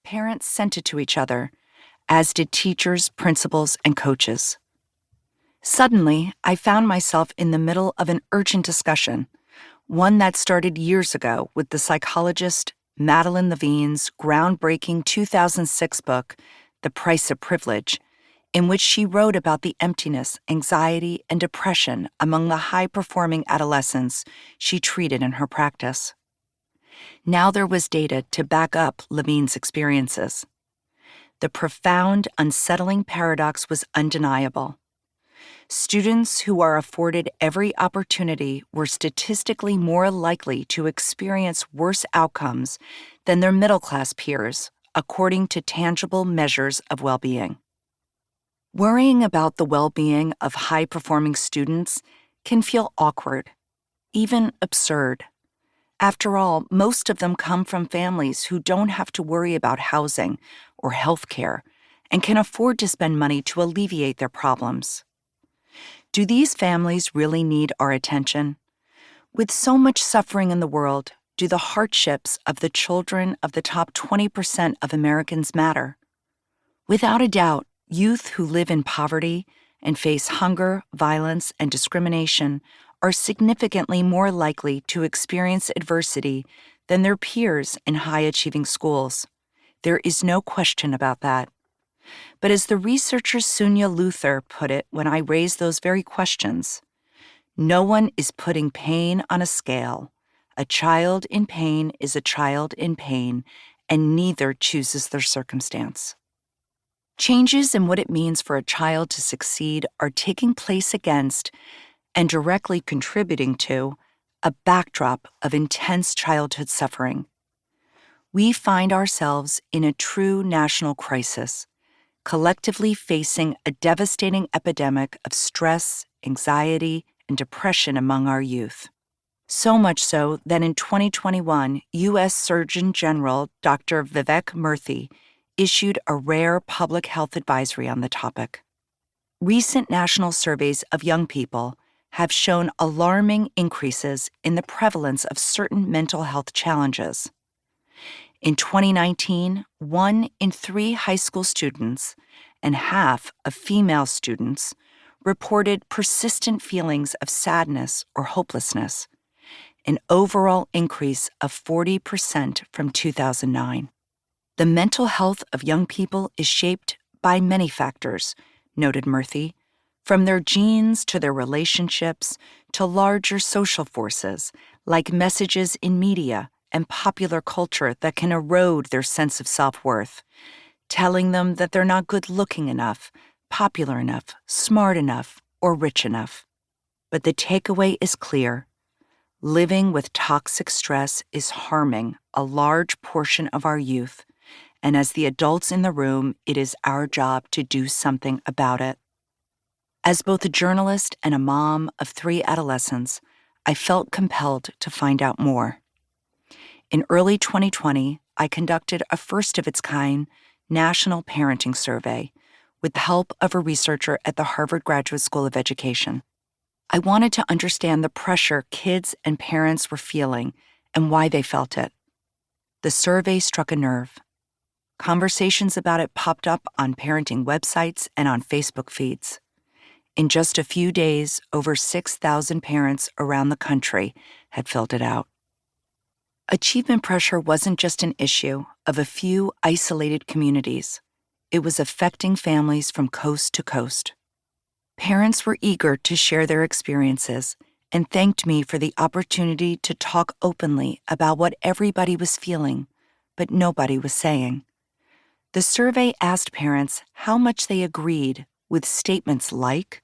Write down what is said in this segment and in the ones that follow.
parents sent it to each other, as did teachers, principals, and coaches. Suddenly, I found myself in the middle of an urgent discussion, one that started years ago with the psychologist Madeline Levine's groundbreaking 2006 book, The Price of Privilege, in which she wrote about the emptiness, anxiety, and depression among the high-performing adolescents she treated in her practice. Now there was data to back up Levine's experiences. The profound, unsettling paradox was undeniable. Students who are afforded every opportunity were statistically more likely to experience worse outcomes than their middle-class peers, according to tangible measures of well-being. Worrying about the well-being of high-performing students can feel awkward, even absurd. After all, most of them come from families who don't have to worry about housing or health care and can afford to spend money to alleviate their problems. Do these families really need our attention? With so much suffering in the world, do the hardships of the children of the top 20% of Americans matter? Without a doubt, youth who live in poverty and face hunger, violence, and discrimination are significantly more likely to experience adversity than their peers in high-achieving schools. There is no question about that. But as the researcher Sonia Luther put it when I raised those very questions, no one is putting pain on a scale. A child in pain is a child in pain, and neither chooses their circumstance. Changes in what it means for a child to succeed are taking place against and directly contributing to a backdrop of intense childhood suffering. We find ourselves in a true national crisis, collectively facing a devastating epidemic of stress, anxiety, and depression among our youth. So much so that in 2021, U.S. Surgeon General Dr. Vivek Murthy issued a rare public health advisory on the topic. Recent national surveys of young people have shown alarming increases in the prevalence of certain mental health challenges. In 2019, 1 in 3 high school students and half of female students reported persistent feelings of sadness or hopelessness, an overall increase of 40% from 2009. The mental health of young people is shaped by many factors, noted Murthy, from their genes to their relationships to larger social forces like messages in media and popular culture that can erode their sense of self-worth, telling them that they're not good-looking enough, popular enough, smart enough, or rich enough. But the takeaway is clear. Living with toxic stress is harming a large portion of our youth, and as the adults in the room, it is our job to do something about it. As both a journalist and a mom of 3 adolescents, I felt compelled to find out more. In early 2020, I conducted a first-of-its-kind national parenting survey with the help of a researcher at the Harvard Graduate School of Education. I wanted to understand the pressure kids and parents were feeling and why they felt it. The survey struck a nerve. Conversations about it popped up on parenting websites and on Facebook feeds. In just a few days, over 6,000 parents around the country had filled it out. Achievement pressure wasn't just an issue of a few isolated communities. It was affecting families from coast to coast. Parents were eager to share their experiences and thanked me for the opportunity to talk openly about what everybody was feeling, but nobody was saying. The survey asked parents how much they agreed with statements like,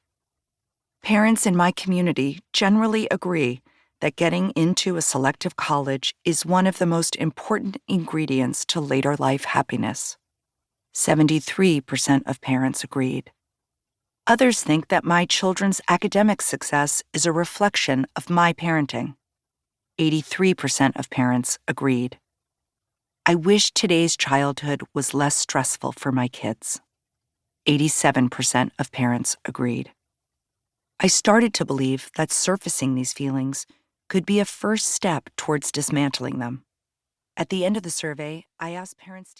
"Parents in my community generally agree that getting into a selective college is one of the most important ingredients to later life happiness." 73% of parents agreed. Others think that my children's academic success is a reflection of my parenting. 83% of parents agreed. I wish today's childhood was less stressful for my kids. 87% of parents agreed. I started to believe that surfacing these feelings could be a first step towards dismantling them. At the end of the survey, I asked parents to